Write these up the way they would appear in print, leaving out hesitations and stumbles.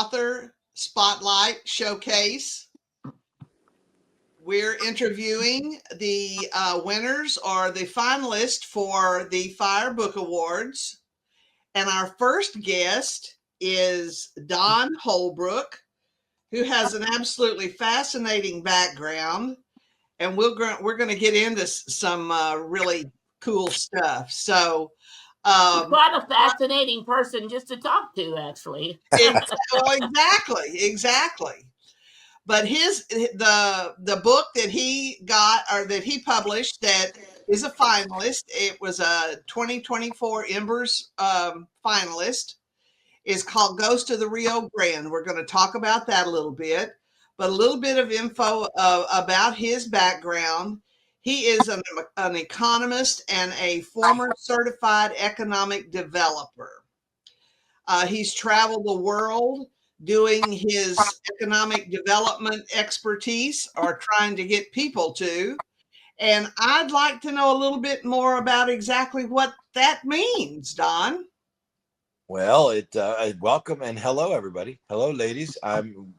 Author Spotlight Showcase. We're interviewing the winners or the finalists for the Fire Book Awards. And our first guest is DonAHolbrook, who has an absolutely fascinating background. And we're going to get into some really cool stuff. So, quite a fascinating person just to talk to, actually. Exactly. But the book that he got or that he published that is a finalist, it was a 2024 Embers finalist, is called Ghost of the Rio Grande. We're going to talk about that a little bit, but a little bit of info about his background. He is an economist and a former certified economic developer. He's traveled the world doing his economic development expertise or trying to get people to. And I'd like to know a little bit more about exactly what that means, Don. Well, welcome and hello, everybody. Hello, ladies. I'm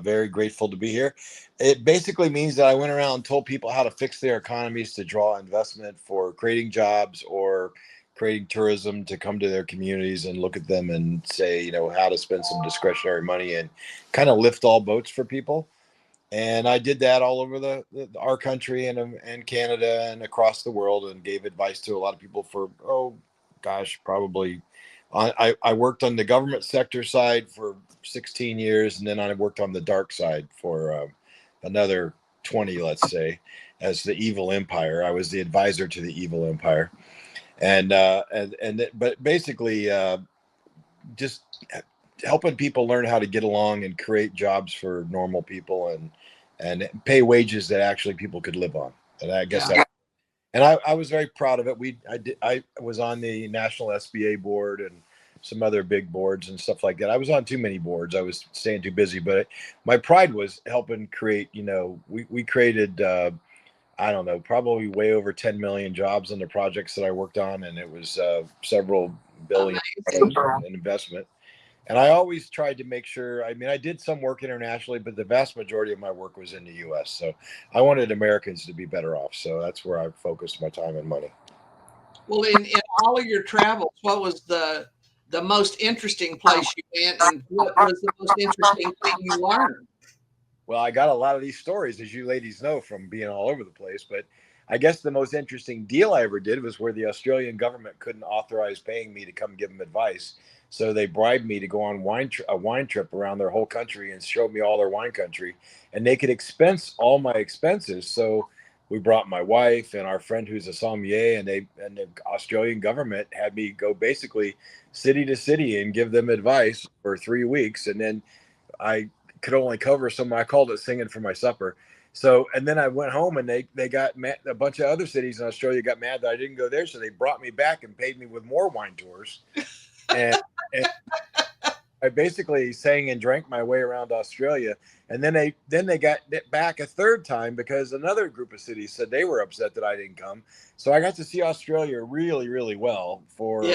very grateful to be here. It basically means that I went around and told people how to fix their economies to draw investment for creating jobs or creating tourism to come to their communities and look at them and say, how to spend some discretionary money and kind of lift all boats for people. And I did that all over our country and Canada and across the world, and gave advice to a lot of people for, probably. I worked on the government sector side for 16 years, and then I worked on the dark side for another 20, let's say, as the evil empire. I was the advisor to the evil empire, but basically just helping people learn how to get along and create jobs for normal people and pay wages that actually people could live on. And I guess I was very proud of it. I was on the National SBA board and some other big boards and stuff like that. I was on too many boards. I was staying too busy, but my pride was helping create, we created, probably way over 10 million jobs on the projects that I worked on. And it was several billion in investment. And I always tried to make sure, I did some work internationally, but the vast majority of my work was in the US. So I wanted Americans to be better off. So that's where I focused my time and money. Well, in all of your travels, what was the most interesting place you went, and what was the most interesting thing you learned? Well, I got a lot of these stories, as you ladies know, from being all over the place. But I guess the most interesting deal I ever did was where the Australian government couldn't authorize paying me to come give them advice. So they bribed me to go on a wine trip around their whole country and show me all their wine country. And they could expense all my expenses. So we brought my wife and our friend who's a sommelier, and the Australian government had me go basically city to city and give them advice for 3 weeks. And then I could only cover I called it singing for my supper. So, and then I went home, and they got mad. A bunch of other cities in Australia got mad that I didn't go there. So they brought me back and paid me with more wine tours. And I basically sang and drank my way around Australia. And then they got back a third time because another group of cities said they were upset that I didn't come. So I got to see Australia really, really well for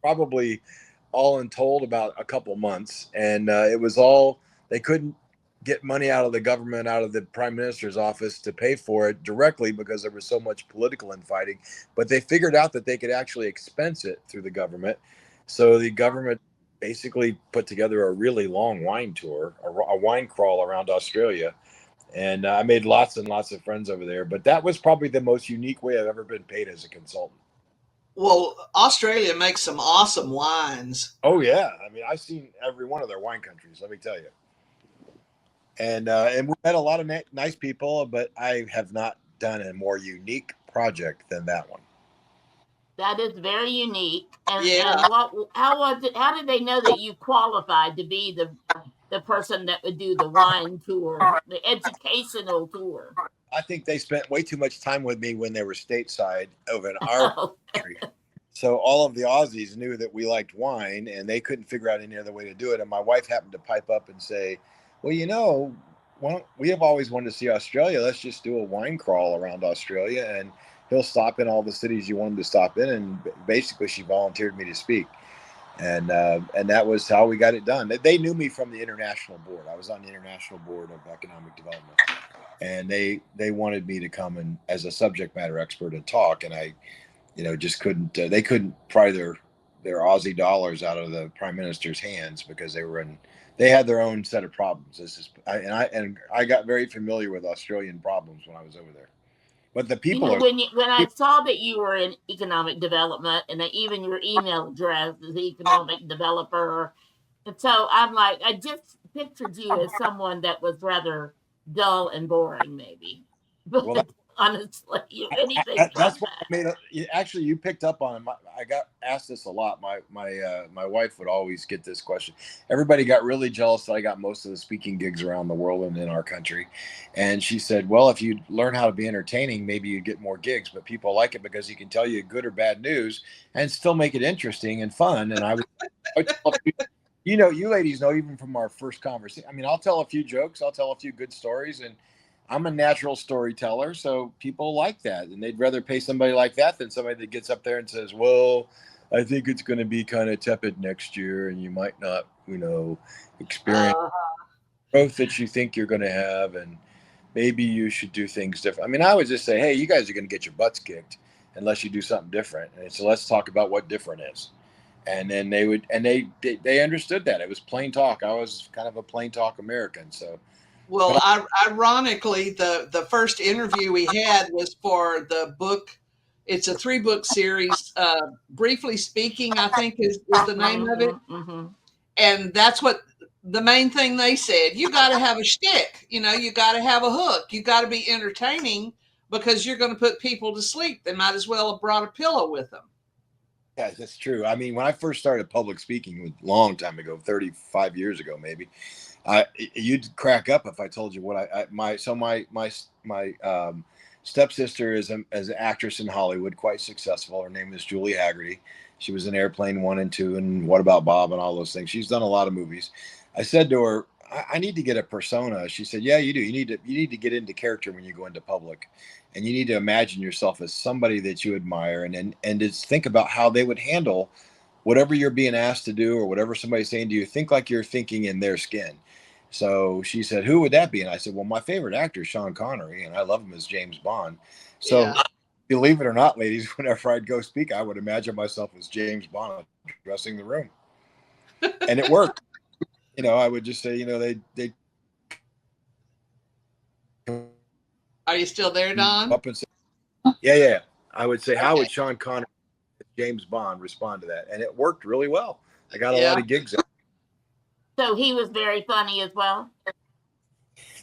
probably all in told about a couple months. And it was all, they couldn't get money out of the government, out of the prime minister's office to pay for it directly because there was so much political infighting. But they figured out that they could actually expense it through the government. So the government basically put together a really long wine tour, a wine crawl around Australia. And I made lots and lots of friends over there. But that was probably the most unique way I've ever been paid as a consultant. Well, Australia makes some awesome wines. Oh, yeah. I've seen every one of their wine countries, let me tell you. And we met a lot of nice people, but I have not done a more unique project than that one. That is very unique. And how was it? How did they know that you qualified to be the person that would do the wine tour, the educational tour? I think they spent way too much time with me when they were stateside over in our country. So all of the Aussies knew that we liked wine, and they couldn't figure out any other way to do it. And my wife happened to pipe up and say, well, we have always wanted to see Australia. Let's just do a wine crawl around Australia, and he'll stop in all the cities you want him to stop in. And basically she volunteered me to speak. And that was how we got it done. They knew me from the international board. I was on the international board of economic development, and they wanted me to come and as a subject matter expert and talk, and I, just couldn't. They couldn't pry their Aussie dollars out of the prime minister's hands because they had their own set of problems. I got very familiar with Australian problems when I was over there. But the people when I saw that you were in economic development, and that even your email address is economic developer, and so I'm like, I just pictured you as someone that was rather dull and boring, maybe. But well, honestly, anything that's but what that. made it. Actually, you picked up on it. I got asked this a lot. My wife would always get this question. Everybody got really jealous that I got most of the speaking gigs around the world and in our country, and she said, "Well, if you learn how to be entertaining, maybe you'd get more gigs." But people like it because you can tell you good or bad news and still make it interesting and fun. And I would tell you ladies know, even from our first conversation. I mean, I'll tell a few jokes, I'll tell a few good stories, and I'm a natural storyteller, so people like that, and they'd rather pay somebody like that than somebody that gets up there and says, "Well, I think it's going to be kind of tepid next year, and you might not, experience growth that you think you're going to have, and maybe you should do things different." I mean, I would just say, "Hey, you guys are going to get your butts kicked unless you do something different, and so let's talk about what different is." And then they understood that it was plain talk. I was kind of a plain talk American, so. Well, ironically, the first interview we had was for the book. It's a 3-book series. Briefly Speaking, I think is the name of it. Mm-hmm. And that's what the main thing they said. You got to have a shtick. You got to have a hook. You got to be entertaining because you're going to put people to sleep. They might as well have brought a pillow with them. Yeah, that's true. I mean, when I first started public speaking a long time ago, 35 years ago, maybe, you'd crack up if I told you what my stepsister is an actress in Hollywood, quite successful. Her name is Julie Haggerty. She was in Airplane 1 and 2 and What About Bob and all those things. She's done a lot of movies. I said to her, I need to get a persona. She said, "Yeah, you do. You need to get into character when you go into public, and you need to imagine yourself as somebody that you admire, and just think about how they would handle whatever you're being asked to do or whatever somebody's saying to you. Think like you're thinking in their skin." So she said, "Who would that be?" And I said, "Well, my favorite actor is Sean Connery, and I love him as James Bond." So, yeah. Believe it or not, ladies, whenever I'd go speak, I would imagine myself as James Bond addressing the room, and it worked. I would just say, they. Are you still there, Don? Up and say, yeah. I would say, okay. How would Sean Connery, James Bond, respond to that? And it worked really well. I got a lot of gigs. So he was very funny as well.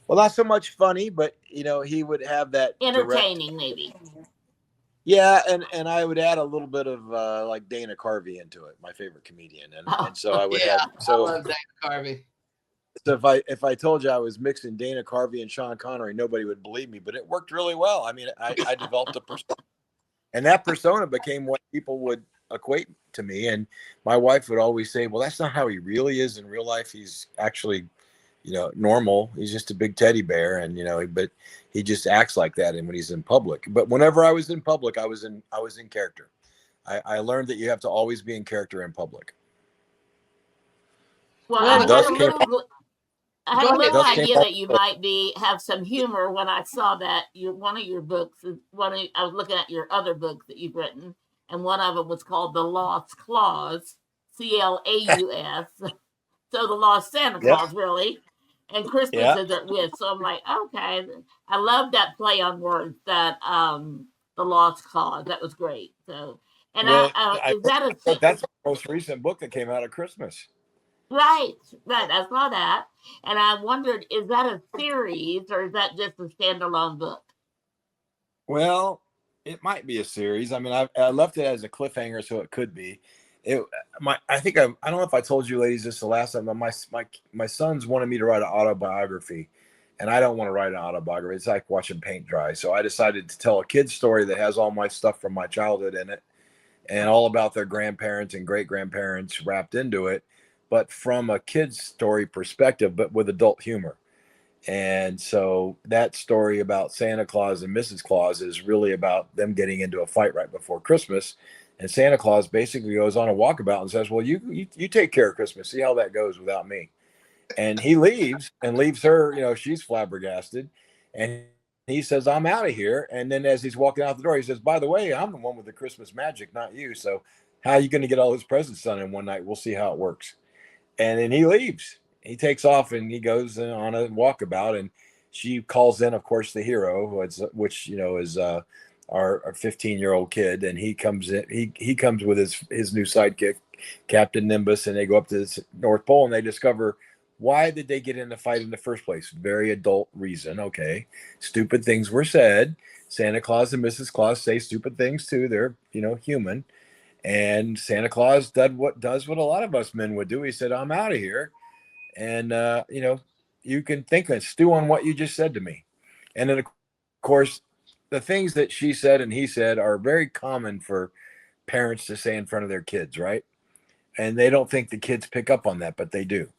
Well, not so much funny, but he would have that entertaining, maybe. Yeah, and I would add a little bit of like Dana Carvey into it, my favorite comedian, and so I would have. So I love Dana Carvey. So if I told you I was mixing Dana Carvey and Sean Connery, nobody would believe me, but it worked really well. I mean, I developed a persona, and that persona became what people would equate to me. And my wife would always say, "Well, that's not how he really is in real life. He's actually, normal. He's just a big teddy bear, and but he just acts like that and when he's in public." But whenever I was in public, I was in character. I learned that you have to always be in character in public. Well, I had a little idea that you might have some humor when I saw that one of your books I was looking at your other books that you've written, and one of them was called The Lost Claus, Claus. So the Lost Santa Claus, really, and Christmas isn't with. So I'm like, okay, I love that play on words. That The Lost Claus, that was great. So, and that's the most recent book that came out at Christmas. Right. I saw that, and I wondered, is that a series or is that just a standalone book? Well, it might be a series. I mean, I left it as a cliffhanger, so it could be. I don't know if I told you ladies this the last time, but my sons wanted me to write an autobiography, and I don't want to write an autobiography. It's like watching paint dry. So I decided to tell a kid's story that has all my stuff from my childhood in it, and all about their grandparents and great grandparents wrapped into it, but from a kid's story perspective, but with adult humor. And so that story about Santa Claus and Mrs. Claus is really about them getting into a fight right before Christmas. And Santa Claus basically goes on a walkabout and says, well, you take care of Christmas. See how that goes without me. And he leaves and leaves her, she's flabbergasted. And he says, I'm out of here. And then as he's walking out the door, he says, by the way, I'm the one with the Christmas magic, not you. So how are you going to get all his presents done in one night? We'll see how it works. And then he leaves. He takes off and he goes on a walkabout. And she calls in, of course, the hero, which is our 15-year-old kid. And he comes in. He comes with his new sidekick, Captain Nimbus, and they go up to the North Pole and they discover, why did they get in the fight in the first place? Very adult reason. Okay. Stupid things were said. Santa Claus and Mrs. Claus say stupid things too. They're, human. And Santa Claus does what a lot of us men would do. He said, I'm out of here. And, you can think and stew on what you just said to me. And then, of course, the things that she said and he said are very common for parents to say in front of their kids, right? And they don't think the kids pick up on that, but they do.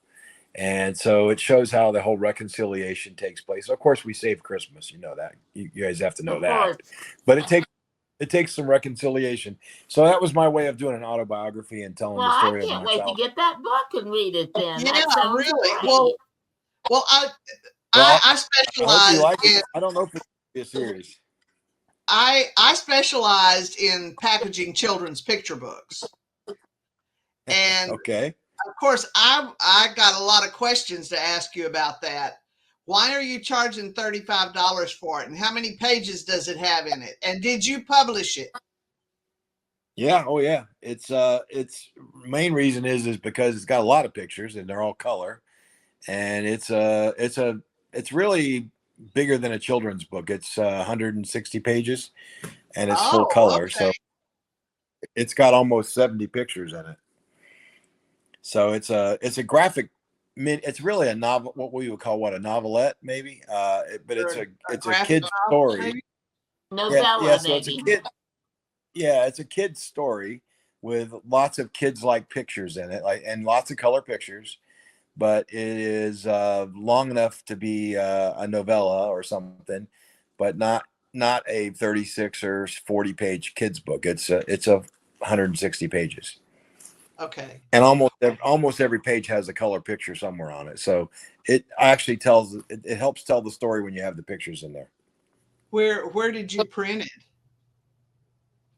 And so it shows how the whole reconciliation takes place. Of course, we save Christmas. You know that. You guys have to know that. But it takes some reconciliation. So that was my way of doing an autobiography and telling the story of myself. I can't wait to get that book and read it then. Yeah, that sounds really. Great. Well, I specialize in. I don't know if it's a series. I specialized in packaging children's picture books. And okay. Of course, I got a lot of questions to ask you about that. Why are you charging $35 for it? And how many pages does it have in it? And did you publish it? Yeah. Oh, yeah. It's main reason is because it's got a lot of pictures and they're all color, and it's really bigger than a children's book. It's 160 pages, and it's full color. Okay. So it's got almost 70 pictures in it. So it's a graphic. It's really a novel. What we would call a novelette, maybe. But it's a kid's story. Novella, so it's a kid. Yeah, it's a kid's story with lots of kids-like pictures in it, and lots of color pictures. But it is long enough to be a novella or something, but not a 36 or 40 page kids book. It's a 160 pages. Okay. And almost every page has a color picture somewhere on it. So it actually it helps tell the story when you have the pictures in there. Where did you print it?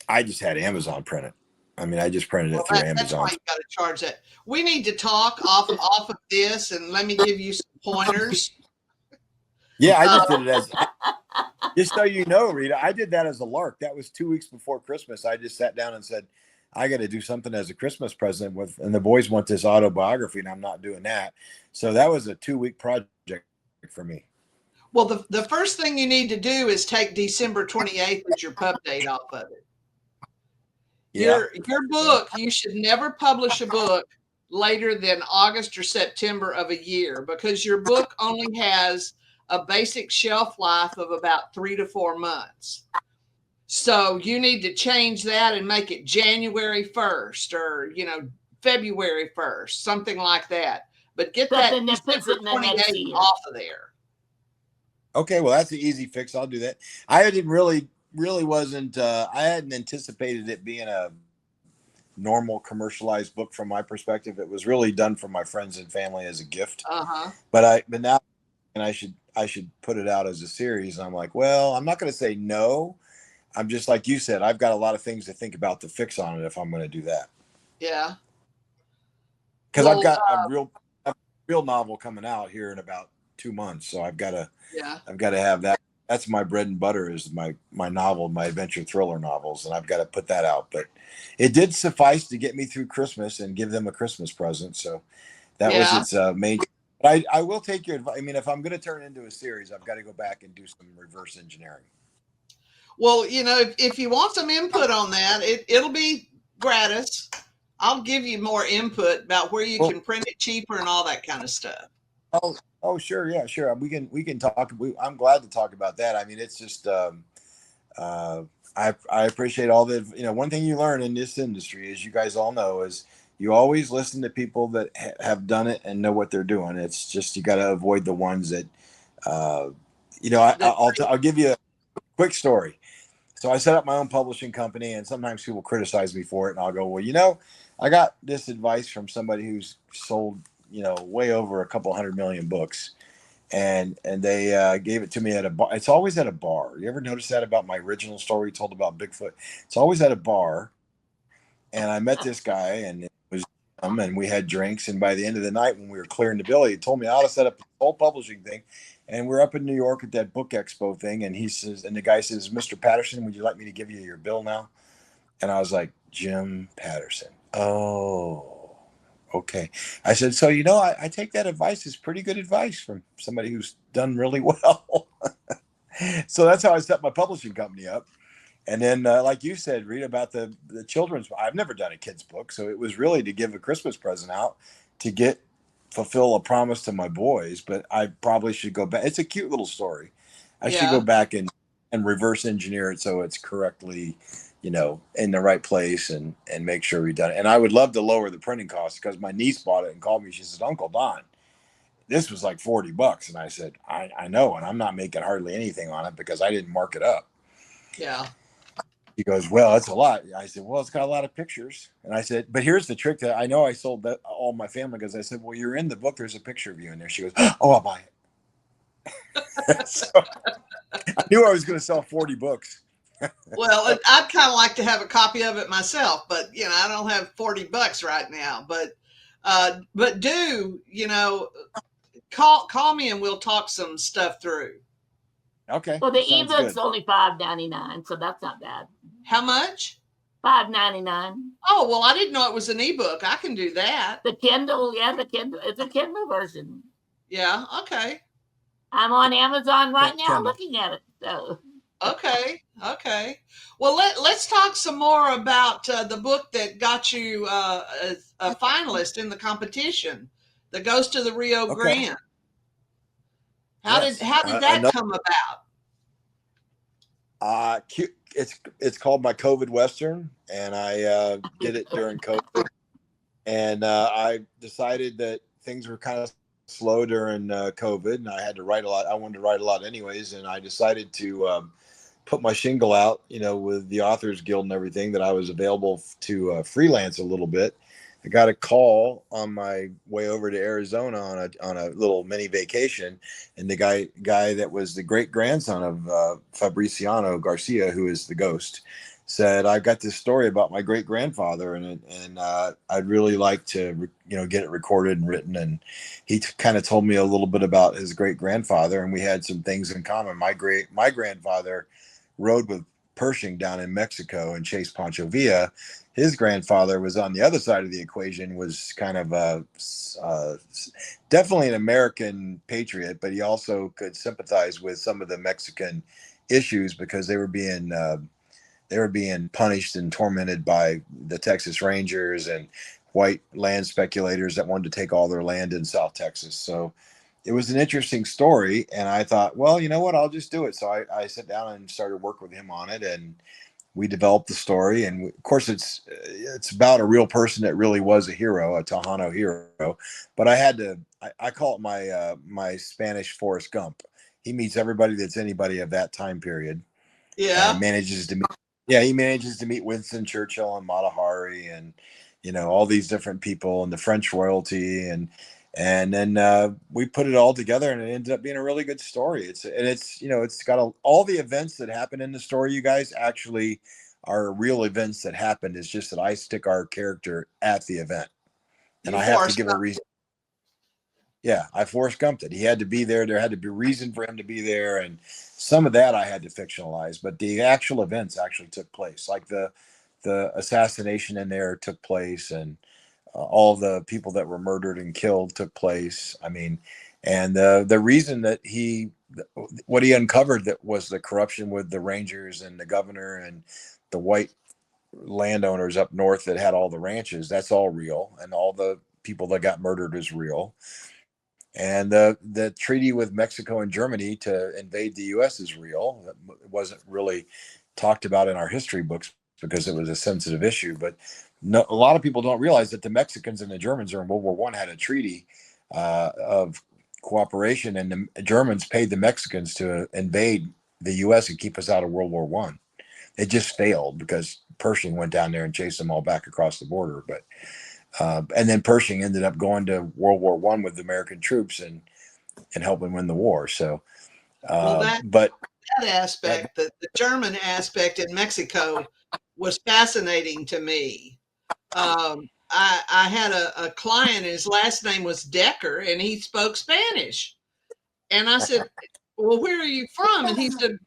I just had Amazon print it. I mean, I just printed it through Amazon. That's why you got to charge that. We need to talk off of this, and let me give you some pointers. Yeah, I just did it as, just so you know, Rita, I did that as a lark. That was 2 weeks before Christmas. I just sat down and said, I got to do something as a Christmas present and the boys want this autobiography, and I'm not doing that. So that was a 2-week project for me. Well, the first thing you need to do is take December 28th as your pub date off of it. Yeah. Your book, you should never publish a book later than August or September of a year, because your book only has a basic shelf life of about 3 to 4 months. So you need to change that and make it January 1st or, February 1st, something like that. But get that December 28th off of there. Okay, well, that's an easy fix. I'll do that. I didn't really wasn't, I hadn't anticipated it being a normal commercialized book from my perspective. It was really done for my friends and family as a gift. But now, and I should put it out as a series. And I'm like, well, I'm not going to say no. I'm just like you said, I've got a lot of things to think about to fix on it if I'm going to do that. Yeah. Because I've got a real novel coming out here in about 2 months. So I've got to have that. That's my bread and butter, is my novel, my adventure thriller novels. And I've got to put that out. But it did suffice to get me through Christmas and give them a Christmas present. So that was its main. But I will take your advice. I mean, if I'm going to turn it into a series, I've got to go back and do some reverse engineering. Well, if you want some input on that, it'll be gratis. I'll give you more input about where you can print it cheaper and all that kind of stuff. Oh, sure. Yeah, sure. We can talk. I'm glad to talk about that. I mean, it's just, I appreciate all the, one thing you learn in this industry, as you guys all know, is you always listen to people that have done it and know what they're doing. It's just, you got to avoid the ones that, I'll give you a quick story. So I set up my own publishing company, and sometimes people criticize me for it, and I'll go, well, you know, I got this advice from somebody who's sold, you know, way over a couple 100 million books, and they gave it to me at a bar. It's always at a bar. You ever notice that about my original story told about Bigfoot? It's always at a bar. And I met this guy, and it was and we had drinks. And by the end of the night, when we were clearing the bill, he told me how to set up the whole publishing thing. And we're up in New York at that book expo thing, and he says, and the guy says, "Mr. Patterson, would you like me to give you your bill now?" And I was like, "Jim Patterson." Oh, okay. I said, "So you know, I take that advice as pretty good advice from somebody who's done really well." So that's how I set my publishing company up. And then, like you said, read about the children's. I've never done a kid's book, so it was really to give a Christmas present out to fulfill a promise to my boys. But I probably should go back. It's a cute little story. I should go back and reverse engineer it so it's correctly, you know, in the right place and make sure we've done it. And I would love to lower the printing costs because my niece bought it and called me. She said, "Uncle Don, this was like $40," and I said, I know, and I'm not making hardly anything on it because I didn't mark it up. Yeah. He goes, "Well, that's a lot." I said, "Well, it's got a lot of pictures." And I said, "But here's the trick that I know I sold that all my family," because I said, "Well, you're in the book. There's a picture of you in there." She goes, "Oh, I'll buy it." So I knew I was going to sell 40 books. Well, I'd kind of like to have a copy of it myself, but you know, I don't have $40 right now. But do you know? Call me and we'll talk some stuff through. Okay. Well, the ebook's only $5.99, so that's not bad. How much? $5.99. Oh, well, I didn't know it was an ebook. I can do that. The Kindle, the Kindle. It's a Kindle version. Yeah. Okay. I'm on Amazon right now looking at it. So. Okay. Well, let's talk some more about the book that got you a finalist in the competition, The Ghost of the Rio Grande. How did that come about? It's called my COVID Western, and I did it during COVID. And I decided that things were kind of slow during COVID, and I had to write a lot. I wanted to write a lot anyways, and I decided to put my shingle out, you know, with the Authors Guild and everything, that I was available to freelance a little bit. I got a call on my way over to Arizona on a little mini vacation, and the guy that was the great grandson of Fabriciano Garcia, who is the ghost, said, "I've got this story about my great grandfather, and I'd really like to get it recorded and written." And he kind of told me a little bit about his great grandfather, and we had some things in common. My grandfather rode with Pershing down in Mexico and chased Pancho Villa. His grandfather was on the other side of the equation, was kind of definitely an American patriot, but he also could sympathize with some of the Mexican issues because they were being punished and tormented by the Texas Rangers and white land speculators that wanted to take all their land in South Texas. So it was an interesting story, and I thought, well, you know what, I'll just do it. So I sat down and started working with him on it, and we developed the story. And of course, it's about a real person that really was a hero, a Tejano hero. But I call it my Spanish Forrest Gump. He meets everybody that's anybody of that time period. Yeah. And he manages to meet Winston Churchill and Mata Hari and, all these different people and the French royalty. And then we put it all together, and it ended up being a really good story. It's got all the events that happen in the story, you guys, actually are real events that happened. It's just that I stick our character at the event, and I have to give a reason. Yeah, I Forrest Gumped it. He had to be there. There had to be a reason for him to be there, and some of that I had to fictionalize. But the actual events actually took place, like the assassination in there took place, and all the people that were murdered and killed took place. I mean, and the reason that what he uncovered that was the corruption with the Rangers and the governor and the white landowners up north that had all the ranches. That's all real, and all the people that got murdered is real. And the treaty with Mexico and Germany to invade the U.S. is real. It wasn't really talked about in our history books because it was a sensitive issue. But a lot of people don't realize that the Mexicans and the Germans during World War I had a treaty of cooperation, and the Germans paid the Mexicans to invade the U.S. and keep us out of World War I. it just failed because Pershing went down there and chased them all back across the border. But and then Pershing ended up going to World War I with the American troops and helping win the war. So, Well, but that aspect, the German aspect in Mexico, was fascinating to me. I had a client, his last name was Decker, and he spoke Spanish. And I said, well, where are you from? And he said,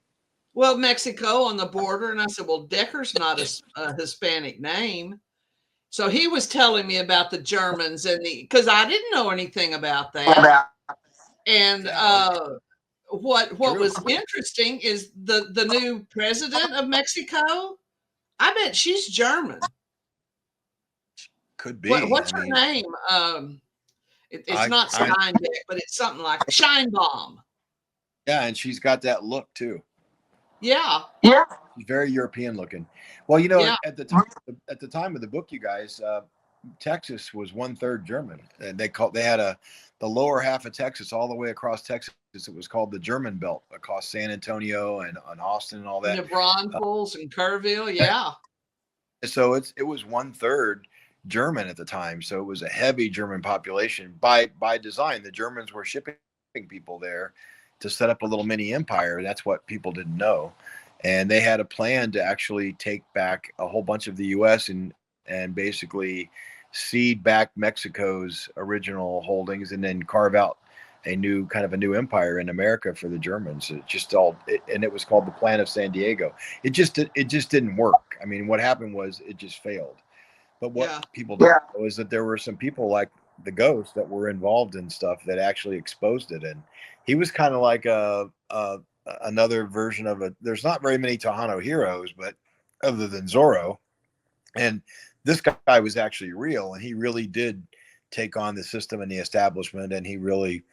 well, Mexico on the border. And I said, well, Decker's not a Hispanic name. So he was telling me about the Germans and because I didn't know anything about that. And what was interesting is the new president of Mexico. I bet she's German. Could be. What's her name? It's not Steinbeck, but it's something like Scheinbaum. Yeah, and she's got that look too. Yeah. She's very European looking. Well, at the time of the book, you guys, Texas was 1/3 German, and they had the lower half of Texas all the way across Texas. It was called the German Belt across San Antonio and Austin and all that. And the Braunfels and Kerrville, yeah. So it was 1/3 German at the time. So it was a heavy German population by design. The Germans were shipping people there to set up a little mini empire. That's what people didn't know. And they had a plan to actually take back a whole bunch of the U.S. and basically cede back Mexico's original holdings and then carve out a new empire in America for the Germans. And it was called the Plan of San Diego. It just didn't work. I mean, what happened was it just failed. But what people didn't know is that there were some people like the Ghost that were involved in stuff that actually exposed it. And he was kind of like another version of there's not very many Tejano heroes, but other than Zorro. And this guy was actually real, and he really did take on the system and the establishment, and he really,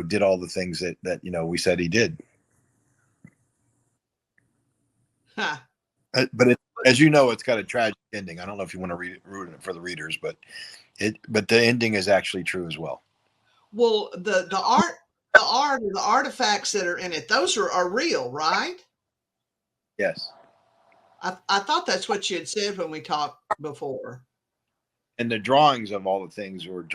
did all the things that we said he did. Huh. But as you know, it's got a tragic ending. I don't know if you want to ruin it for the readers, but the ending is actually true as well. Well, the art, the artifacts that are in it, those are real, right? Yes. I thought that's what you had said when we talked before. And the drawings of all the things were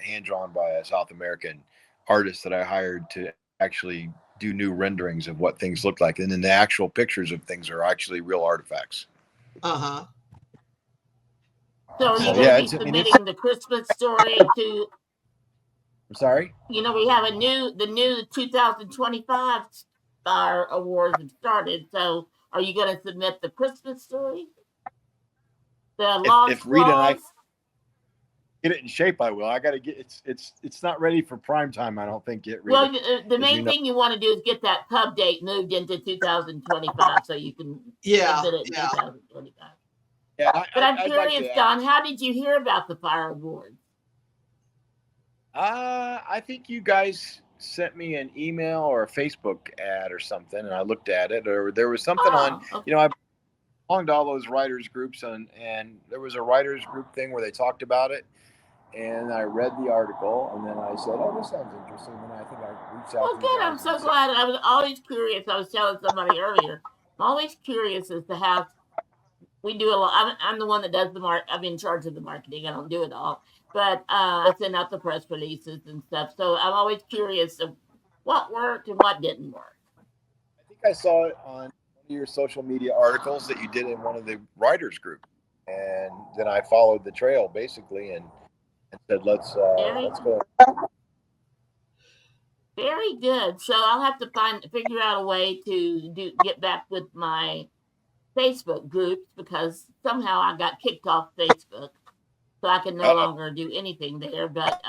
hand drawn by a South American artist that I hired to actually do new renderings of what things look like. And then the actual pictures of things are actually real artifacts. Uh-huh. So are you going to be submitting the Christmas story to? I'm sorry? We have the new 2025 Fire Awards have started. So are you going to submit the Christmas story? If Rita and I get it in shape, I will. I got to get it's not ready for prime time, I don't think yet, Rita. Well, the main thing you want to do is get that pub date moved into 2025 so you can submit it in 2025. Yeah, but I'm curious, Don, how did you hear about the Fire Awards? I think you guys sent me an email or a Facebook ad or something, and I looked at it, or there was something on. Okay. I belonged to all those writers groups, and there was a writers group thing where they talked about it, and I read the article, and then I said, "Oh, this sounds interesting," and I think I reached out. Well, good. I'm so glad. I was always curious. I was telling somebody earlier. I'm always curious as to how we do a lot. I'm the one that does I'm in charge of the marketing. I don't do it all. But I send out the press releases and stuff. So I'm always curious of what worked and what didn't work. I think I saw it on one of your social media articles that you did in one of the writers group. And then I followed the trail basically and said, let's go. Very good. So I'll have to figure out a way to get back with my Facebook groups because somehow I got kicked off Facebook. So I can no longer do anything there, but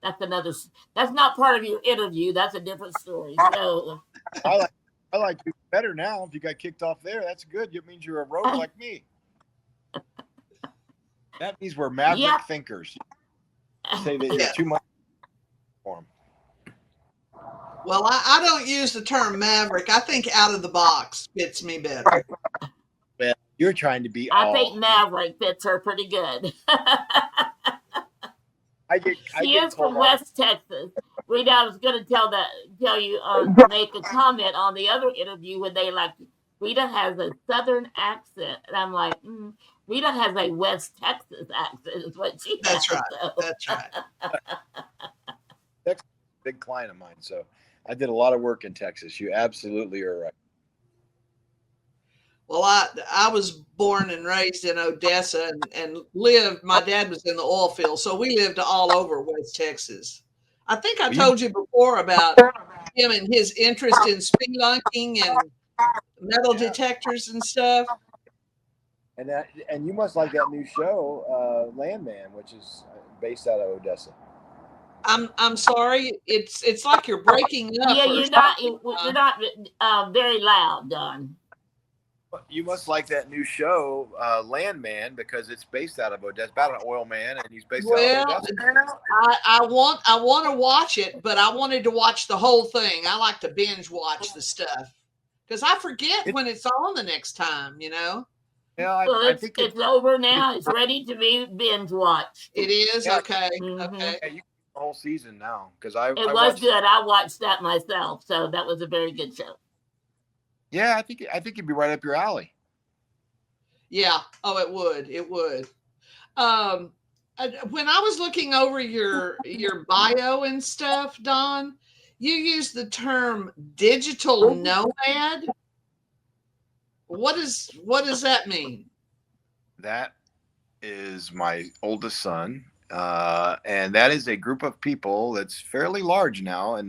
that's not part of your interview. That's a different story. So I like you better now. If you got kicked off there, that's good. It means you're a rogue like me. That means we're maverick thinkers. Say that you're too much for them. Well, I don't use the term maverick. I think out of the box fits me better. Well, you're trying to be. I think maverick fits her pretty good. She is from West Texas. Rita, I was going to tell you, make a comment on the other interview when they Rita has a Southern accent. And I'm like, Rita has a West Texas accent, is what she has. That's right. So. That's right. Texas is a big client of mine, so I did a lot of work in Texas. You absolutely are right. Well, I was born and raised in Odessa and lived. My dad was in the oil field, so we lived all over West Texas. I think I told you before about him and his interest in spelunking and metal detectors and stuff. And you must like that new show, Landman, which is based out of Odessa. I'm sorry. It's like you're breaking up. Yeah, you're not very loud, Don. You must like that new show, Landman, because it's based out of Odessa. About an oil man, and he's based out of Odessa. I want to watch it, but I wanted to watch the whole thing. I like to binge watch the stuff because I forget when it's on the next time. You know. Yeah, I think it's over now. It's ready to be binge watched. It is. Yeah. Okay. Mm-hmm. Okay. Yeah, you can the whole season now because it was good. I watched that myself, so that was a very good show. Yeah, I think it'd be right up your alley. Yeah. Oh, it would. It would. When I was looking over your bio and stuff, Don, you used the term digital nomad. What does that mean? That is my oldest son, and that is a group of people that's fairly large now, and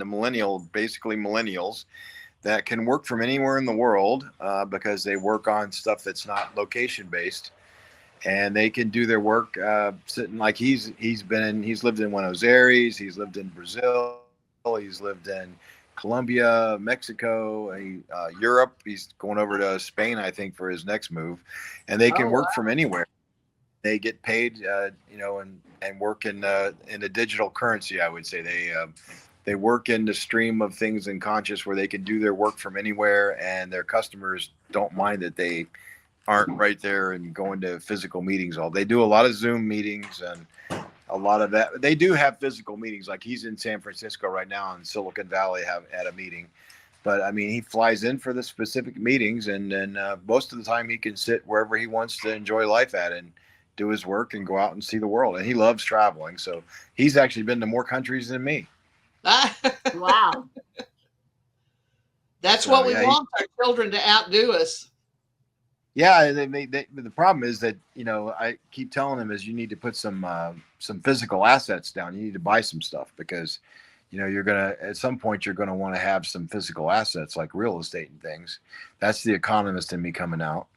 basically millennials, that can work from anywhere in the world because they work on stuff that's not location based, and they can do their work sitting. Like he's lived in Buenos Aires, he's lived in Brazil, he's lived in Colombia, Mexico, Europe. He's going over to Spain, I think, for his next move, and they can work from anywhere. They get paid, and work in a digital currency. I would say they work in the stream of things in conscious where they can do their work from anywhere, and their customers don't mind that they aren't right there and going to physical meetings. They do a lot of Zoom meetings and a lot of that. They do have physical meetings. Like he's in San Francisco right now in Silicon Valley at a meeting. But I mean, he flies in for the specific meetings, and then most of the time he can sit wherever he wants to enjoy life at and do his work and go out and see the world. And he loves traveling. So he's actually been to more countries than me. Wow. That's what we want our children to outdo us. Yeah, the problem is that, I keep telling them is you need to put some physical assets down. You need to buy some stuff because, at some point you're going to want to have some physical assets like real estate and things. That's the economist in me coming out,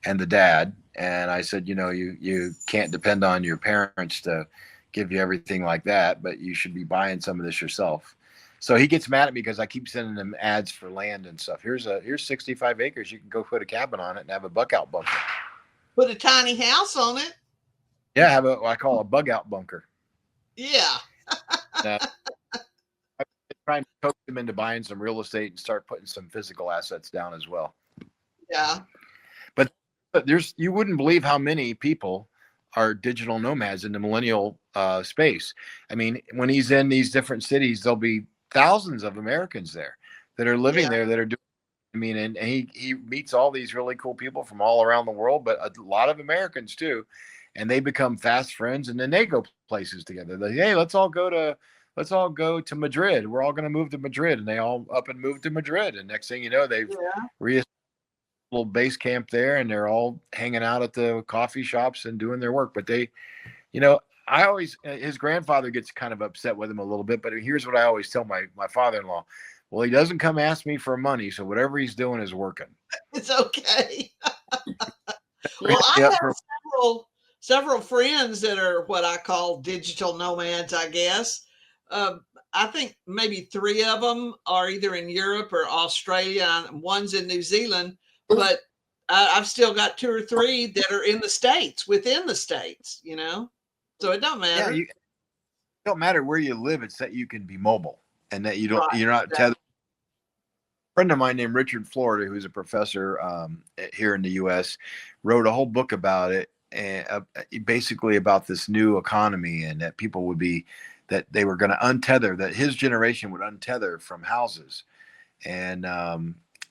and the dad. And I said, you can't depend on your parents to give you everything like that, but you should be buying some of this yourself. So he gets mad at me because I keep sending him ads for land and stuff. Here's 65 acres. You can go put a cabin on it and have a bug out bunker. Put a tiny house on it. Yeah, have what I call a bug out bunker. Yeah. I'm trying to coax him into buying some real estate and start putting some physical assets down as well. Yeah. But you wouldn't believe how many people are digital nomads in the millennial space. I mean, when he's in these different cities, there'll be thousands of Americans there that are living there that are doing. I mean, and he meets all these really cool people from all around the world, but a lot of Americans too, and they become fast friends, and then they go places together. They, hey, let's all go to Madrid. We're all going to move to Madrid, and they all up and move to Madrid. And next thing you know, they've reestablished a little base camp there, and they're all hanging out at the coffee shops and doing their work. But they, I always, his grandfather gets kind of upset with him a little bit, but here's what I always tell my father-in-law. Well, he doesn't come ask me for money, so whatever he's doing is working. It's okay. Well, I have several friends that are what I call digital nomads, I guess. I think maybe 3 of them are either in Europe or Australia. One's in New Zealand, but I've still got 2 or 3 that are in the States, within the States, So it don't matter. Yeah, it don't matter where you live. It's that you can be mobile and that you're not tethered. A friend of mine named Richard Florida, who's a professor here in the U.S., wrote a whole book about it, and basically about this new economy, and that people would be, that they were going to untether, that his generation would untether from houses. And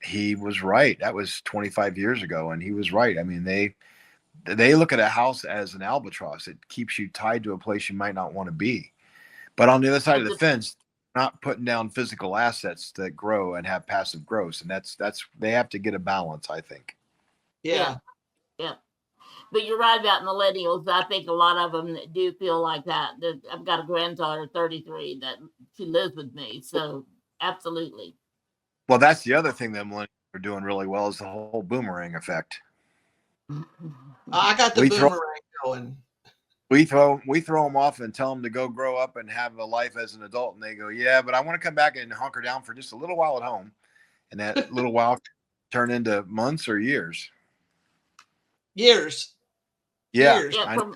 he was right. That was 25 years ago, and he was right. I mean, they look at a house as an albatross. It keeps you tied to a place you might not want to be. But on the other side of the fence, not putting down physical assets that grow and have passive growth, and that's they have to get a balance, I think. Yeah. But you're right about millennials. I think a lot of them do feel like that. I've got a granddaughter, 33, that she lives with me. So absolutely. Well, that's the other thing that millennials are doing really well is the whole boomerang effect. I got the boomerang going. We throw them off and tell them to go grow up and have a life as an adult, and they go, yeah, but I want to come back and hunker down for just a little while at home, and that little while turn into months or years. Years. Yeah,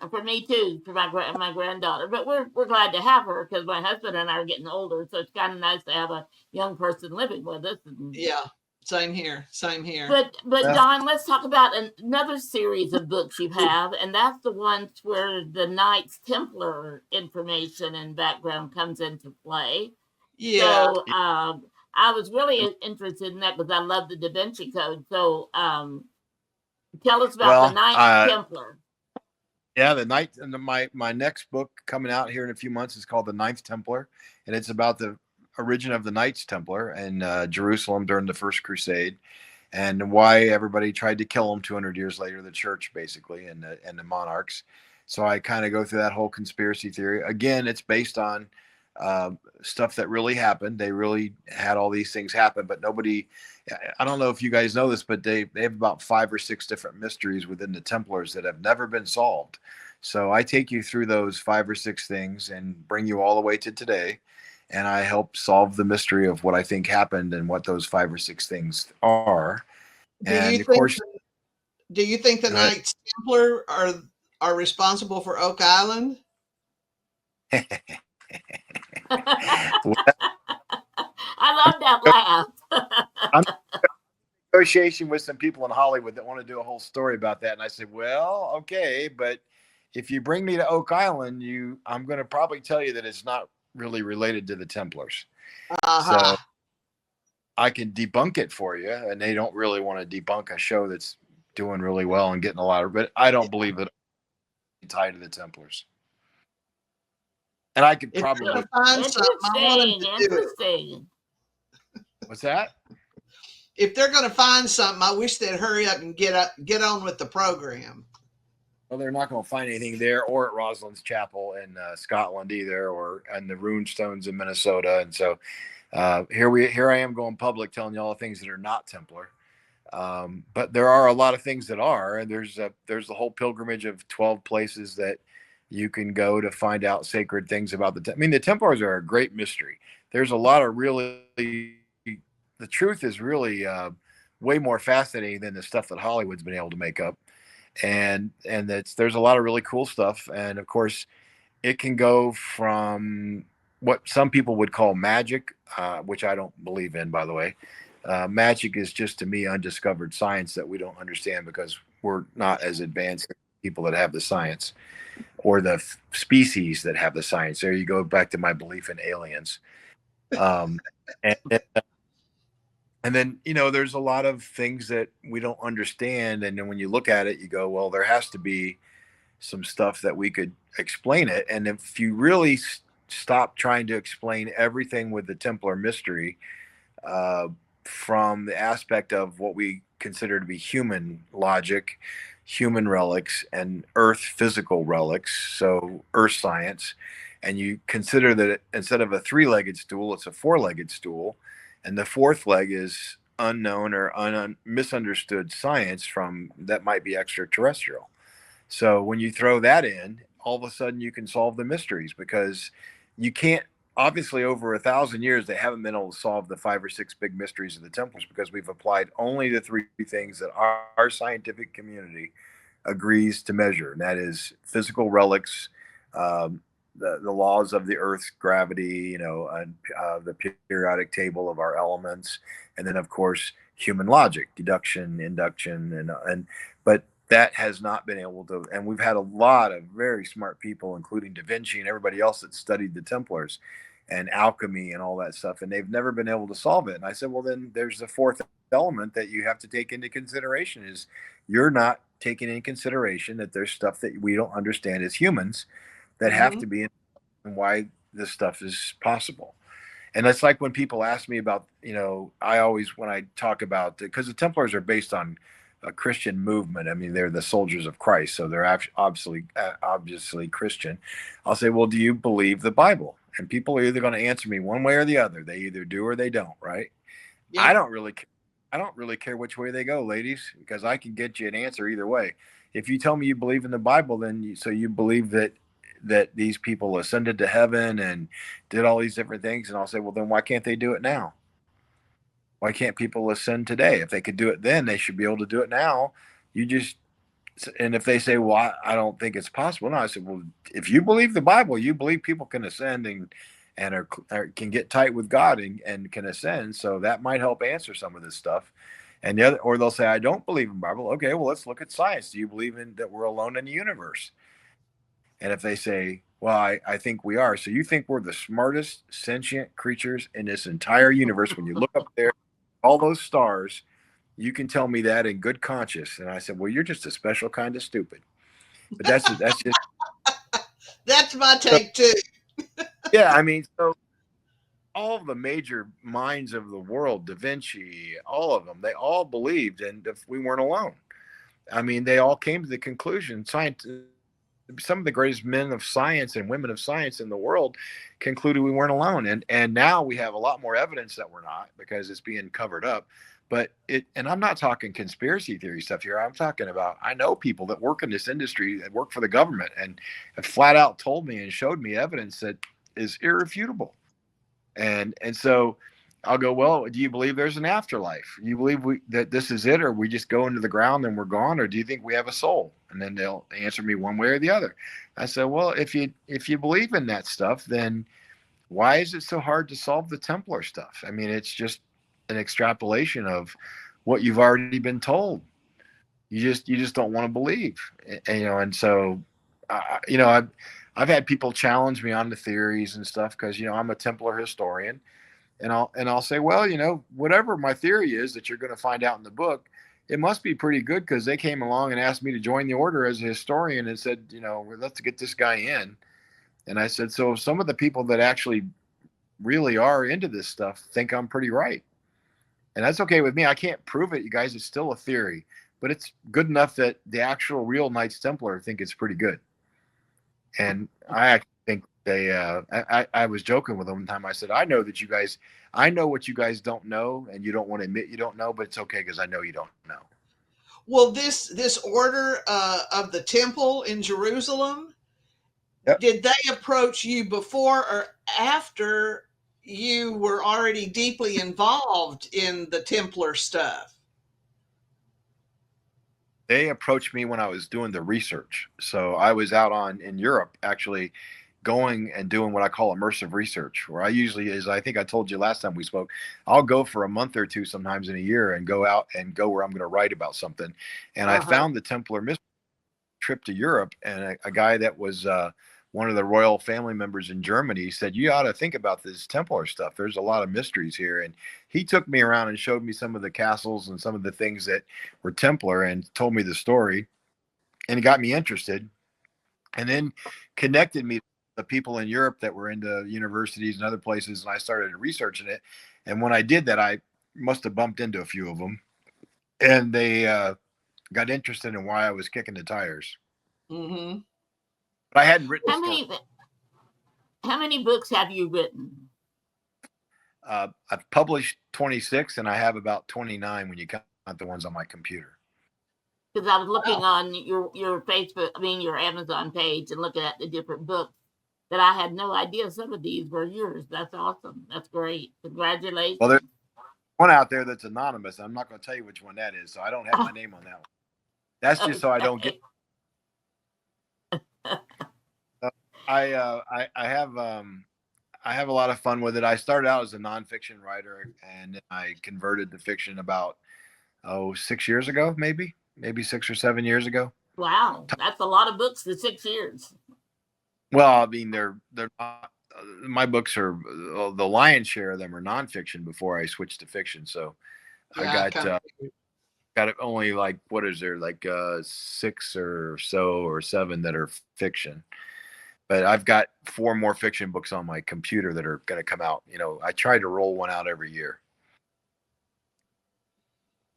for me too, for my granddaughter. But we're glad to have her because my husband and I are getting older, so it's kind of nice to have a young person living with us. Yeah, same here. But Don, let's talk about another series of books you have, and that's the ones where the Knights Templar information and background comes into play. Yeah. So I was really interested in that because I love the Da Vinci Code. So tell us about the Knights Templar. Yeah, the Knight, and my next book coming out here in a few months is called The Ninth Templar, and it's about the origin of the Knights Templar in Jerusalem during the First Crusade, and why everybody tried to kill them 200 years later, the church basically, and the monarchs. So I kind of go through that whole conspiracy theory. Again, it's based on stuff that really happened. They really had all these things happen, but nobody, I don't know if you guys know this, but they have about 5 or 6 different mysteries within the Templars that have never been solved. So I take you through those 5 or 6 things and bring you all the way to today. And I help solve the mystery of what I think happened and what those 5 or 6 things are. Do you think the Knights Templar are responsible for Oak Island? I love that laugh. I'm in negotiation with some people in Hollywood that want to do a whole story about that, and I said, well, okay, but if you bring me to Oak Island, I'm going to probably tell you that it's not really related to the Templars. So I can debunk it for you, and they don't really want to debunk a show that's doing really well and getting a lot of, but I don't believe that it's tied to the Templars. And I could probably find something. Interesting. What's that? If they're going to find something, I wish they'd hurry up and get on with the program. Well, they're not going to find anything there or at Rosalind's Chapel in Scotland either, or and the rune stones in Minnesota. And so here I am going public telling you all the things that are not Templar. But there are a lot of things that are, and there's the whole pilgrimage of 12 places that you can go to find out sacred things about the Templars are a great mystery. There's a lot of the truth is really way more fascinating than the stuff that Hollywood's been able to make up. And there's a lot of really cool stuff. And of course, it can go from what some people would call magic, which I don't believe in, by the way. Magic is just, to me, undiscovered science that we don't understand because we're not as advanced as people that have the science, or the species that have the science. There you go, back to my belief in aliens. And then, there's a lot of things that we don't understand. And then when you look at it, you go, well, there has to be some stuff that we could explain it. And if you really stop trying to explain everything with the Templar mystery, from the aspect of what we consider to be human logic, human relics, and earth physical relics, so earth science, and you consider that instead of a 3-legged stool, it's a 4-legged stool, and the 4th leg is unknown or misunderstood science that might be extraterrestrial. So when you throw that in, all of a sudden you can solve the mysteries, because you can't, obviously over 1,000 years, they haven't been able to solve the 5 or 6 big mysteries of the Templars, because we've applied only the 3 things that our scientific community agrees to measure. And that is physical relics, the laws of the Earth's gravity, and the periodic table of our elements, and then of course human logic, deduction, induction, but that has not been able to. And we've had a lot of very smart people, including Da Vinci and everybody else, that studied the Templars and alchemy and all that stuff, and they've never been able to solve it. And I said, well, then there's the 4th element that you have to take into consideration is you're not taking into consideration that there's stuff that we don't understand as humans that have to be in, and why this stuff is possible. And that's like when people ask me about, I always, when I talk about, because the Templars are based on a Christian movement. I mean, they're the soldiers of Christ, so they're obviously Christian. I'll say, well, do you believe the Bible? And people are either going to answer me one way or the other. They either do or they don't, right? Yeah. I don't really care which way they go, ladies, because I can get you an answer either way. If you tell me you believe in the Bible, then you believe that these people ascended to heaven and did all these different things, and I'll say, well, then why can't they do it now? Why can't people ascend today? If they could do it then, they should be able to do it now. And if they say, well, I don't think it's possible, no, I said, well, if you believe the Bible, you believe people can ascend and can get tight with God and can ascend. So that might help answer some of this stuff. And or they'll say, I don't believe in the Bible. Okay, well, let's look at science. Do you believe in that we're alone in the universe? And if they say, well, I think we are. So you think we're the smartest sentient creatures in this entire universe? When you look up there, all those stars, you can tell me that in good conscience. And I said, well, you're just a special kind of stupid. But that's just that's my take too. Yeah, I mean, so all of the major minds of the world, Da Vinci, all of them, they all believed, and if we weren't alone. I mean, they all came to the conclusion. Some of the greatest men of science and women of science in the world concluded we weren't alone. And now we have a lot more evidence that we're not, because it's being covered up. And I'm not talking conspiracy theory stuff here. I'm talking about, I know people that work in this industry, that work for the government, and have flat out told me and showed me evidence that is irrefutable. And so I'll go, well, do you believe there's an afterlife? Do you believe that this is it, or we just go into the ground and we're gone, or do you think we have a soul? And then they'll answer me one way or the other. I said, well, if you believe in that stuff, then why is it so hard to solve the Templar stuff? I mean, it's just an extrapolation of what you've already been told. You just don't want to believe, and so, I've had people challenge me on the theories and stuff, because I'm a Templar historian. And I'll say, well, whatever my theory is that you're going to find out in the book, it must be pretty good, because they came along and asked me to join the order as a historian and said, let's get this guy in. And I said, so some of the people that actually really are into this stuff think I'm pretty right. And that's okay with me. I can't prove it, you guys. It's still a theory, but it's good enough that the actual real Knights Templar think it's pretty good. And I actually think I was joking with them one time. I said, I know what you guys don't know, and you don't want to admit you don't know, but it's okay, because I know you don't know. Well, this order of the temple in Jerusalem, yep. Did they approach you before or after you were already deeply involved in the Templar stuff? They approached me when I was doing the research. So I was out in Europe, actually going and doing what I call immersive research, where I usually I think I told you last time we spoke, I'll go for a month or two sometimes in a year and go out and go where I'm going to write about something. And I found the Templar mystery trip to Europe, and a guy that was one of the royal family members in Germany said, you ought to think about this Templar stuff. There's a lot of mysteries here. And he took me around and showed me some of the castles and some of the things that were Templar, and told me the story, and it got me interested, and then connected me to the people in Europe that were into universities and other places. And I started researching it. And when I did that, I must have bumped into a few of them, and they got interested in why I was kicking the tires. Mm-hmm. But I hadn't written. How many books have you written? I've published 26, and I have about 29 when you count the ones on my computer. Because I was looking on your Facebook, your Amazon page, and looking at the different books, that I had no idea some of these were yours. That's awesome. That's great. Congratulations. Well, there's one out there that's anonymous. I'm not going to tell you which one that is, so I don't have my name on that one. That's just so I don't get. I have a lot of fun with it. I started out as a nonfiction writer, and I converted to fiction about 6 years ago, maybe 6 or 7 years ago. Wow, that's a lot of books in 6 years. Well, they're not. My books are the lion's share of them are nonfiction before I switched to fiction. So I Yeah, got it only like, what is there, like 6 or so or 7 that are fiction. But I've got 4 more fiction books on my computer that are going to come out. You know, I try to roll one out every year.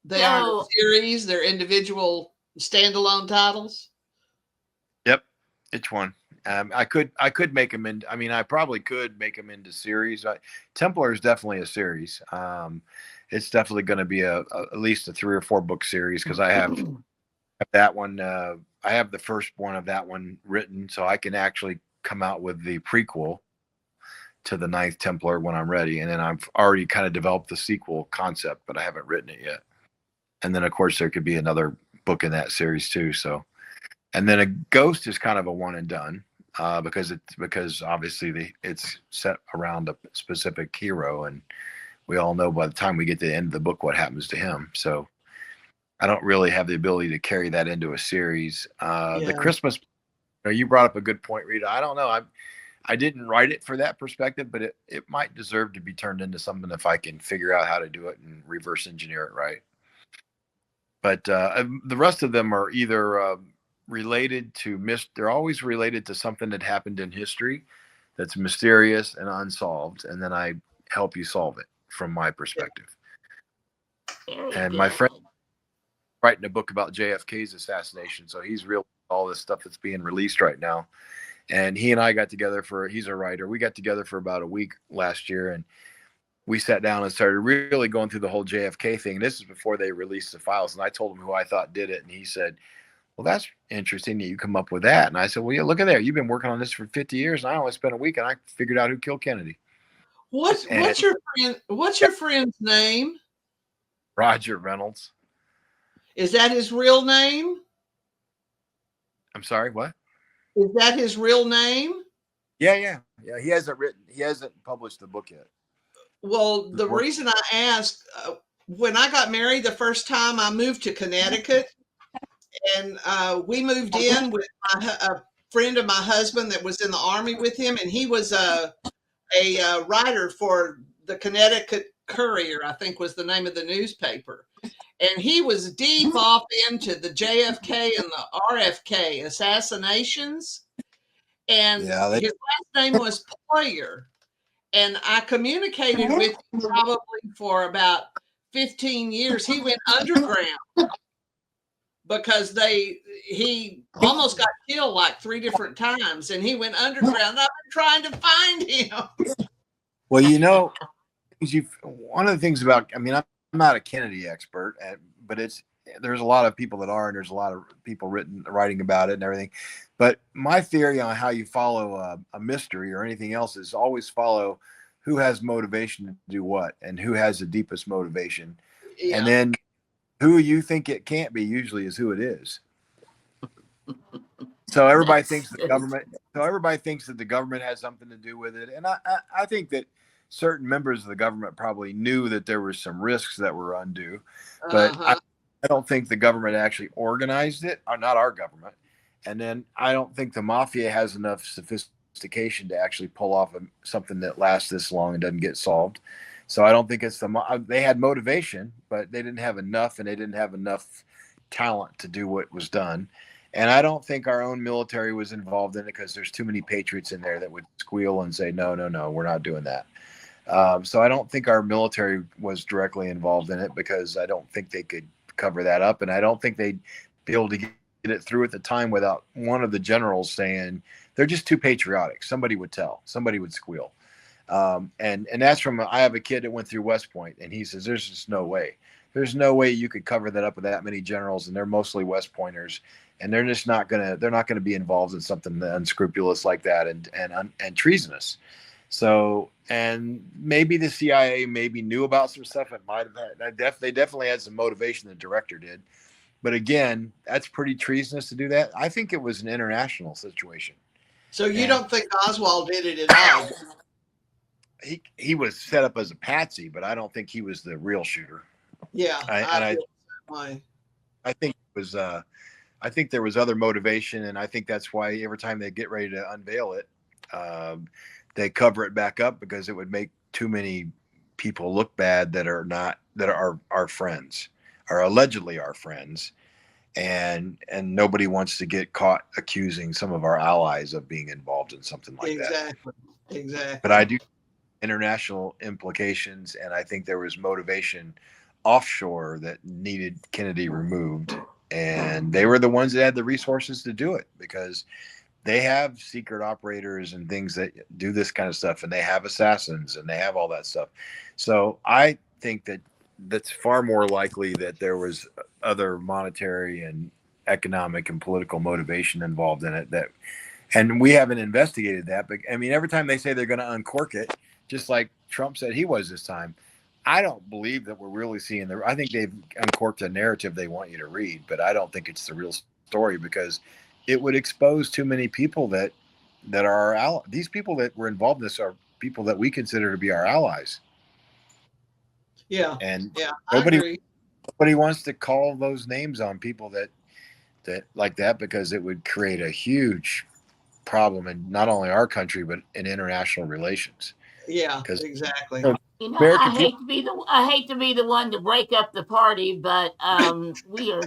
they aren't a series; they're individual standalone titles. Yep, each one. I could make them in. I mean, I probably could make them into series. Templar is definitely a series. It's definitely going to be at least a 3 or 4 book series, because I have that one. I have the first one of that one written, so I can actually come out with the prequel to the 9th Templar when I'm ready. And then I've already kind of developed the sequel concept, but I haven't written it yet. And then of course there could be another book in that series too. So, and then a Ghost is kind of a one and done, because obviously it's set around a specific hero, and we all know by the time we get to the end of the book what happens to him. So I don't really have the ability to carry that into a series. The Christmas, you brought up a good point, Rita. I don't know. I didn't write it for that perspective, but it might deserve to be turned into something if I can figure out how to do it and reverse engineer it right. But the rest of them are either related to they're always related to something that happened in history that's mysterious and unsolved, and then I help you solve it from my perspective. And my friend writing a book about JFK's assassination, so he's real all this stuff that's being released right now. And he and I got together he's a writer. We got together for about a week last year, and we sat down and started really going through the whole JFK thing. This is before they released the files. And I told him who I thought did it. And he said, well, that's interesting that you come up with that. And I said, well, yeah, look at there. You've been working on this for 50 years. And I only spent a week, and I figured out who killed Kennedy. What's your friend's name? Roger Reynolds. Is that his real name? I'm sorry, what? Is that his real name? Yeah. He hasn't published the book yet. Well, the reason I asked, when I got married the first time, I moved to Connecticut, and we moved in with a friend of my husband that was in the Army with him, and he was a writer for the Connecticut Courier, I think was the name of the newspaper. And he was deep off into the JFK and the RFK assassinations. And his last name was Poyer. And I communicated with him probably for about 15 years. He went underground because he almost got killed like 3 different times. And he went underground. I've been trying to find him. Well, one of the things about, I mean, I'm not a Kennedy expert, but there's a lot of people that are, and there's a lot of people writing about it and everything. But my theory on how you follow a mystery or anything else is always follow who has motivation to do what and who has the deepest motivation. Yeah. And then who you think it can't be usually is who it is. So everybody thinks that the government has something to do with it. And I think that certain members of the government probably knew that there were some risks that were undue, but I don't think the government actually organized it, or not our government. And then I don't think the mafia has enough sophistication to actually pull off something that lasts this long and doesn't get solved. So I don't think it's they had motivation, but they didn't have enough, and they didn't have enough talent to do what was done. And I don't think our own military was involved in it, because there's too many patriots in there that would squeal and say, no, we're not doing that. So I don't think our military was directly involved in it, because I don't think they could cover that up. And I don't think they'd be able to get it through at the time without one of the generals saying, they're just too patriotic. Somebody would tell, somebody would squeal. And that's I have a kid that went through West Point, and he says, there's just no way. There's no way you could cover that up with that many generals, and they're mostly West Pointers, and they're just not gonna be involved in something unscrupulous like that and treasonous. So, and maybe the CIA maybe knew about some stuff. It might have had, they definitely had some motivation. The director did, but again, that's pretty treasonous to do that. I think it was an international situation. So you don't think Oswald did it at all? He was set up as a patsy, but I don't think he was the real shooter. Yeah, I think it was. I think there was other motivation, and I think that's why every time they get ready to unveil it, they cover it back up, because it would make too many people look bad that are not, that are our friends, are allegedly our friends, and nobody wants to get caught accusing some of our allies of being involved in something like that. Exactly. But I do international implications, and I think there was motivation offshore that needed Kennedy removed, and they were the ones that had the resources to do it, because they have secret operators and things that do this kind of stuff, and they have assassins and they have all that stuff. So I think that that's far more likely that there was other monetary and economic and political motivation involved in it, that, and we haven't investigated that. But I mean, every time they say they're going to uncork it, just like Trump said he was this time, I don't believe that we're really seeing the, I think they've uncorked a narrative they want you to read, but I don't think it's the real story, because it would expose too many people that are our allies. These people that were involved in this are people that we consider to be our allies. Yeah. And yeah, nobody wants to call those names on people that like that, because it would create a huge problem in not only our country but in international relations. Yeah, exactly. You know, I hate to be the one to break up the party, but we are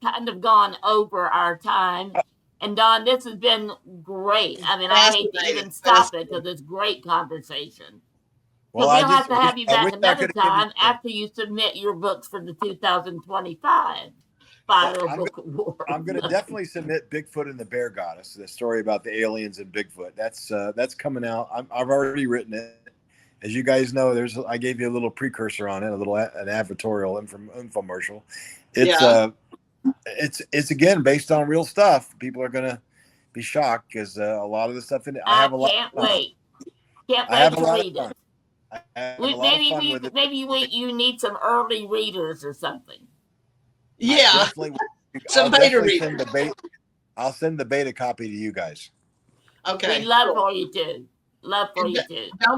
kind of gone over our time. And Don, this has been great. I mean, I hate to even stop it, because it's great conversation. Well, so we'll have to have you back another time after you submit your books for the 2025 Fire Book Award. I'm going to definitely submit Bigfoot and the Bear Goddess, the story about the aliens and Bigfoot. That's coming out. I've already written it. As you guys know, I gave you a little precursor on it, an advertorial infomercial. It's again based on real stuff. People are going to be shocked, because a lot of the stuff in it. I can't wait to read it. Maybe you need some early readers or something. Yeah, some beta readers. I'll send the beta copy to you guys. Okay, we'd love for you to. Don't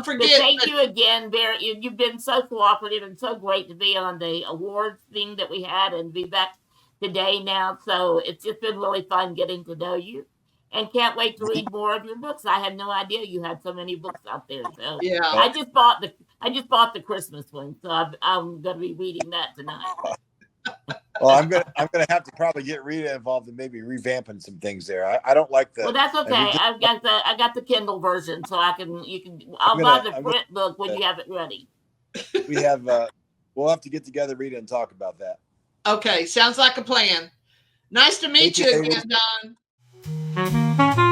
forget. But thank you again, Barry. You've been so cooperative and so great to be on the awards thing that we had and be back today now. So it's just been really fun getting to know you, and can't wait to read more of your books. I had no idea you had so many books out there. So yeah, I just bought the Christmas one, so I'm going to be reading that tonight. Well, I'm gonna have to probably get Rita involved in maybe revamping some things there. I don't like the. Well, that's okay. I got the Kindle version, so I'll buy the print book when you have it ready. We'll have to get together, Rita, and talk about that. Okay, sounds like a plan. Nice to meet you again, Don.